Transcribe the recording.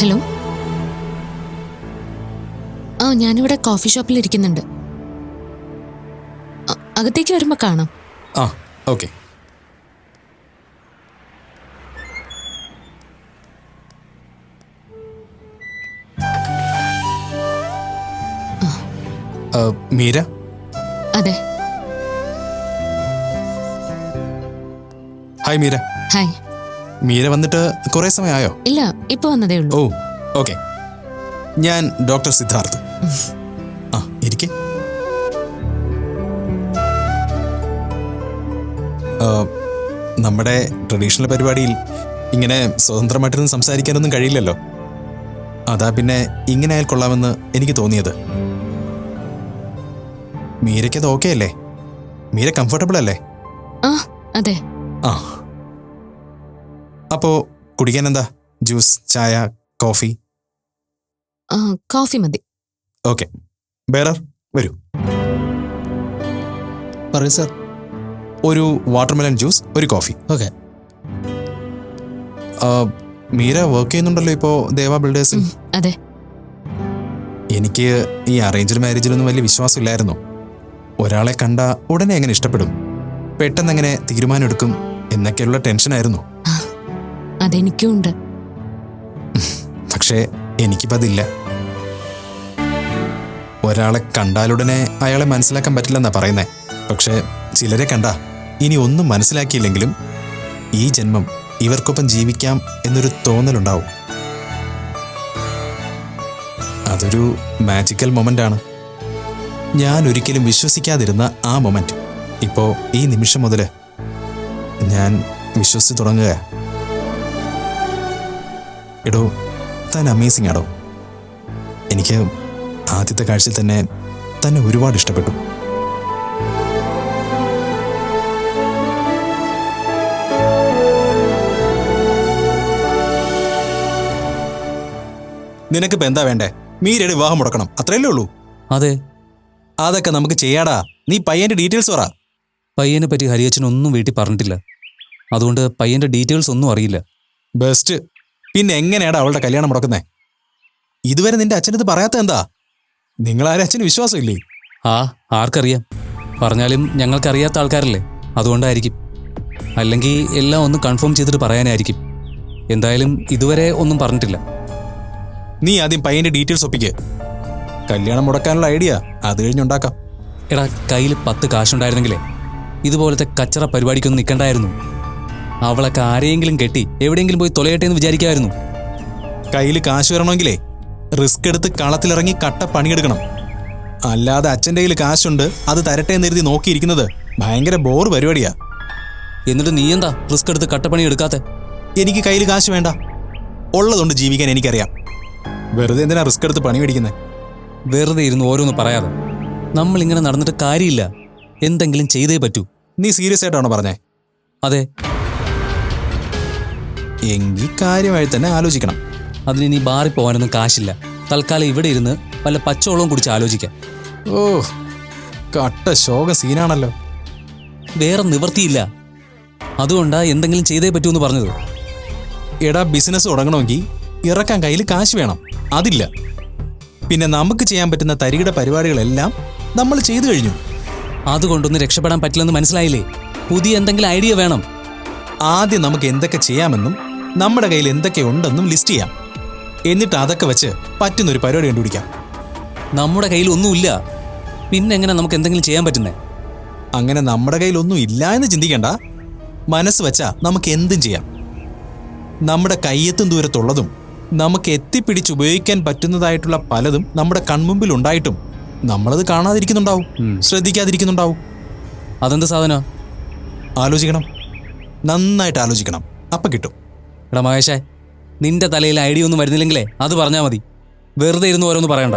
Hello. ആ, ഞാനിവിടെ coffee ഷോപ്പിൽ ഇരിക്കുന്നുണ്ട്. അകത്തേക്ക് വരുമ്പോ കാണാം. ആ, ഓക്കെ. മീര? അതെ. ഹായ് മീര. ഹായ്. മീര വന്നിട്ട് കുറെ സമയമായോ? ഇല്ല, ഇപ്പൊ വന്നതേ ഉള്ളൂ. ഓ, ഓക്കെ. ഞാൻ ഡോക്ടർ സിദ്ധാർത്ഥ്. ആ, ഇരിക്കെ. നമ്മുടെ ട്രഡീഷണൽ പരിപാടിയിൽ ഇങ്ങനെ സ്വതന്ത്രമായിട്ടൊന്നും സംസാരിക്കാനൊന്നും കഴിയില്ലല്ലോ. അതാ പിന്നെ ഇങ്ങനെ ആയാൽ കൊള്ളാമെന്ന് എനിക്ക് തോന്നിയത്. മീരയ്ക്കത് ഓക്കെ അല്ലേ? മീര കംഫർട്ടബിൾ അല്ലേ? ആ, അതെ. ആ, അപ്പോ കുടിക്കാൻ എന്താ? ജ്യൂസ്, ചായ, കോഫി? കോഫി മതി. ഓക്കെ. ബേറർ, വരൂ. പറയൂ സാർ. ഒരു വാട്ടർമെലൺ ജ്യൂസ്, ഒരു കോഫി. ഓക്കെ. മീര വർക്ക് ചെയ്യുന്നുണ്ടല്ലോ ഇപ്പോൾ ദേവ ബിൽഡേഴ്സിൽ. അതെ. എനിക്ക് ഈ അറേഞ്ച്ഡ് മാരേജിലൊന്നും വലിയ വിശ്വാസമില്ലായിരുന്നു. ഒരാളെ കണ്ട ഉടനെ എങ്ങനെ ഇഷ്ടപ്പെടും, പെട്ടെന്ന് എങ്ങനെ തീരുമാനമെടുക്കും എന്നൊക്കെയുള്ള ടെൻഷനായിരുന്നു. അതെനിക്കും ഉണ്ട്. പക്ഷേ എനിക്കിപ്പോൾ അതില്ല. ഒരാളെ കണ്ടാലുടനെ അയാളെ മനസ്സിലാക്കാൻ പറ്റില്ലെന്നാ പറയുന്നേ. പക്ഷേ ചിലരെ കണ്ടാ ഇനി ഒന്നും മനസ്സിലാക്കിയില്ലെങ്കിലും ഈ ജന്മം ഇവർക്കൊപ്പം ജീവിക്കാം എന്നൊരു തോന്നലുണ്ടാവും. അതൊരു മാജിക്കൽ മൊമെൻ്റാണ്. ഞാൻ ഒരിക്കലും വിശ്വസിക്കാതിരുന്ന ആ മൊമെന്റ് ഇപ്പോൾ ഈ നിമിഷം മുതൽ ഞാൻ വിശ്വസിച്ച് തുടങ്ങുക. എടോ, താൻ അമേസിംഗ് ആടോ. എനിക്ക് ആദ്യത്തെ കാഴ്ചയിൽ തന്നെ ഒരുപാട് ഇഷ്ടപ്പെട്ടു. നിനക്കിപ്പോൾ എന്താ വേണ്ടേ? മീരയുടെ വിവാഹം മുടക്കണം, അത്രയല്ലേ ഉള്ളൂ? അതെ. അതൊക്കെ നമുക്ക് ചെയ്യാടാ. നീ പയ്യന്റെ ഡീറ്റെയിൽസ് പറ. പയ്യനെ പറ്റി ഹരിയച്ഛനൊന്നും വീട്ടിൽ പറഞ്ഞിട്ടില്ല. അതുകൊണ്ട് പയ്യന്റെ ഡീറ്റെയിൽസ് ഒന്നും അറിയില്ല. ബെസ്റ്റ്. പിന്നെ എങ്ങനെയാടാ അവളുടെ കല്യാണം മുടക്കുന്നേ? ഇതുവരെ നിന്റെ അച്ഛനത് പറയാത്ത എന്താ? നിങ്ങളാരും അച്ഛന് വിശ്വാസമില്ലേ? ആർക്കറിയാം? പറഞ്ഞാലും ഞങ്ങൾക്കറിയാത്ത ആൾക്കാരല്ലേ, അതുകൊണ്ടായിരിക്കും. അല്ലെങ്കിൽ എല്ലാം ഒന്ന് കൺഫേം ചെയ്തിട്ട് പറയാനായിരിക്കും. എന്തായാലും ഇതുവരെ ഒന്നും പറഞ്ഞിട്ടില്ല. നീ ആദ്യം പയ്യന്റെ ഡീറ്റെയിൽസ് ഒപ്പിക്ക്. കല്യാണം മുടക്കാനുള്ള ഐഡിയ അത് കഴിഞ്ഞുണ്ടാക്കാം. എടാ, കയ്യിൽ 10 കാശുണ്ടായിരുന്നെങ്കിലേ ഇതുപോലത്തെ കച്ചറ പരിപാടിക്കൊന്നും നിൽക്കണ്ടായിരുന്നു. അവളൊക്കെ ആരെയെങ്കിലും കെട്ടി എവിടെയെങ്കിലും പോയി തൊലയട്ടെ എന്ന് വിചാരിക്കായിരുന്നു. കയ്യിൽ കാശ് വരണമെങ്കിലേ റിസ്ക് എടുത്ത് കളത്തിലിറങ്ങി കട്ട പണിയെടുക്കണം. അല്ലാതെ അച്ഛൻ്റെ കയ്യിൽ കാശുണ്ട് അത് തരട്ടെ എന്ന് എഴുതി നോക്കിയിരിക്കുന്നത് ഭയങ്കര ബോർ പരിപാടിയാ. എന്നിട്ട് നീ എന്താ റിസ്ക് എടുത്ത് കട്ടപ്പണി എടുക്കാത്തെ? എനിക്ക് കയ്യിൽ കാശ് വേണ്ട, ഉള്ളതുകൊണ്ട് ജീവിക്കാൻ എനിക്കറിയാം. വെറുതെ എന്തിനാ റിസ്ക് എടുത്ത് പണി മേടിക്കുന്നത്? വെറുതെ ഇരുന്ന് ഓരോന്ന് പറയാതെ. നമ്മളിങ്ങനെ നടന്നിട്ട് കാര്യമില്ല, എന്തെങ്കിലും ചെയ്തേ പറ്റൂ. നീ സീരിയസ് ആയിട്ടാണോ പറഞ്ഞേ? അതെ. എങ്കിൽ കാര്യമായി തന്നെ ആലോചിക്കണം. അതിന് ഇനി ബാറിൽ പോകാനൊന്നും കാശില്ല. തൽക്കാലം ഇവിടെ ഇരുന്ന് വല്ല പച്ചവെള്ളവും കുടിച്ച് ആലോചിക്കാം. ഓ, കട്ട ശോക സീനാണല്ലോ. വേറെ നിവർത്തിയില്ല, അതുകൊണ്ടാ എന്തെങ്കിലും ചെയ്തേ പറ്റൂ എന്ന് പറഞ്ഞത്. എടാ, ബിസിനസ് തുടങ്ങണമെങ്കിൽ ഇറക്കാൻ കയ്യിൽ കാശ് വേണം, അതില്ല. പിന്നെ നമുക്ക് ചെയ്യാൻ പറ്റുന്ന തരികിട പരിപാടികളെല്ലാം നമ്മൾ ചെയ്തു കഴിഞ്ഞു. അതുകൊണ്ടൊന്നും രക്ഷപ്പെടാൻ പറ്റില്ലെന്ന് മനസ്സിലായില്ലേ? പുതിയ എന്തെങ്കിലും ഐഡിയ വേണം. ആദ്യം നമുക്ക് എന്തൊക്കെ ചെയ്യാമെന്നും നമ്മുടെ കയ്യിൽ എന്തൊക്കെ ഉണ്ടെന്നും ലിസ്റ്റ് ചെയ്യാം. എന്നിട്ട് അതൊക്കെ വെച്ച് പറ്റുന്നൊരു പരിപാടി കണ്ടുപിടിക്കാം. നമ്മുടെ കയ്യിൽ ഒന്നുമില്ല, പിന്നെ എങ്ങനെ നമുക്ക് എന്തെങ്കിലും ചെയ്യാൻ പറ്റുന്നേ? അങ്ങനെ നമ്മുടെ കയ്യിലൊന്നും ഇല്ല എന്ന് ചിന്തിക്കേണ്ട. മനസ്സ് വെച്ചാ നമുക്ക് എന്തും ചെയ്യാം. നമ്മുടെ കയ്യെത്തും ദൂരത്തുള്ളതും നമുക്ക് എത്തിപ്പിടിച്ചുപയോഗിക്കാൻ പറ്റുന്നതായിട്ടുള്ള പലതും നമ്മുടെ കൺമുമ്പിൽ ഉണ്ടായിട്ടും നമ്മളത് കാണാതിരിക്കുന്നുണ്ടാവും, ശ്രദ്ധിക്കാതിരിക്കുന്നുണ്ടാവും. അതെന്ത് സാധന? ആലോചിക്കണം, നന്നായിട്ട് ആലോചിക്കണം, അപ്പം കിട്ടും. എടാ മഹേഷേ, നിന്റെ തലയിൽ ഐഡിയ ഒന്നും വരുന്നില്ലെങ്കിലേ അത് പറഞ്ഞാൽ മതി. വെറുതെ ഇരുന്ന് ഓരോന്ന് പറയണ്ട.